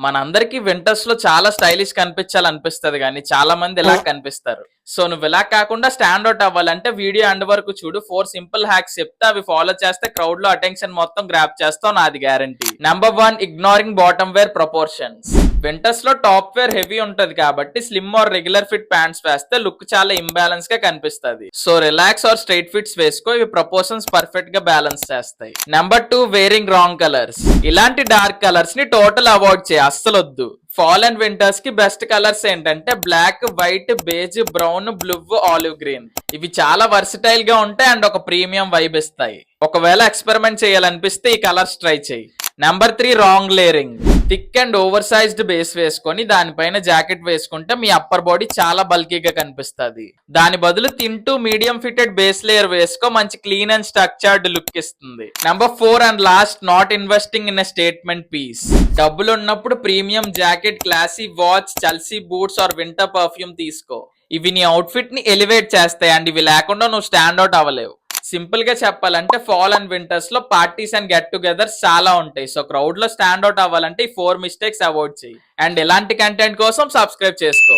మనందరికి వింటర్స్ లో చాలా స్టైలిష్ కనిపించాలనిపిస్తది కానీ చాలా మంది ఇలా కనిపిస్తారు. సో నువ్వు ఇలా కాకుండా స్టాండ్ అవుట్ అవ్వాలంటే వీడియో ఎండ్ వరకు చూడు. 4 సింపుల్ హ్యాక్స్ చెప్తే అవి ఫాలో చేస్తే క్రౌడ్ లో అటెన్షన్ మొత్తం గ్రాప్ చేస్తావు, నాది guarantee. Number 1, ignoring bottom wear proportions. Winters లో టాప్ వేర్ హెవీ ఉంటది కాబట్టి slim or regular fit pants వేస్తే లుక్ చాలా ఇంబ్యాలెన్స్ గా కనిపిస్తుంది. So relax or straight fits వేసుకో, ఇవి ప్రపోర్షన్స్ పర్ఫెక్ట్ గా బ్యాలెన్స్ చేస్తాయి. Number 2, wearing wrong colours. ఇలాంటి డార్క్ కలర్స్ ని టోటల్ అవాయిడ్ చేయి, అస్సలు వద్దు. ఫాల్ అండ్ వింటర్స్ కి బెస్ట్ కలర్స్ ఏంటంటే black, white, beige, brown, blue, olive green. ఇవి చాలా వర్సిటైల్ గా ఉంటాయి అండ్ ఒక ప్రీమియం వైబ్ ఇస్తాయి. ఒకవేళ ఎక్స్పెరిమెంట్ చేయాలనిపిస్తే ఈ కలర్స్ ట్రై చేయి. Number 3, wrong layering. Thick and over sized base వేసుకొని దానిపైన జాకెట్ వేసుకుంటే మీ అప్పర్ బాడీ చాలా బల్కీగా కనిపిస్తుంది. దాని బదులు thin to medium fitted base layer వేసుకో, మంచి క్లీన్ అండ్ స్ట్రక్చర్డ్ లుక్ ఇస్తుంది. Number 4 and last, not investing in a statement piece. డబ్బులు ఉన్నప్పుడు premium jacket, classy watch, Chelsea boots or winter perfume తీసుకో. ఇవి నీ అవుట్ఫిట్ ని ఎలివేట్ చేస్తాయి అండ్ ఇవి లేకుండా నువ్వు స్టాండ్ అవుట్ అవ్వలేవు. సింపుల్ గా చెప్పాలంటే ఫాల్ అండ్ వింటర్స్ లో పార్టీస్ అండ్ గెట్ టుగెదర్స్ చాలా ఉంటాయి. సో క్రౌడ్ లో స్టాండ్ అవుట్ అవ్వాలంటే ఈ 4 మిస్టేక్స్ అవాయిడ్ చేయి. అండ్ ఇలాంటి కంటెంట్ కోసం సబ్స్క్రైబ్ చేసుకో.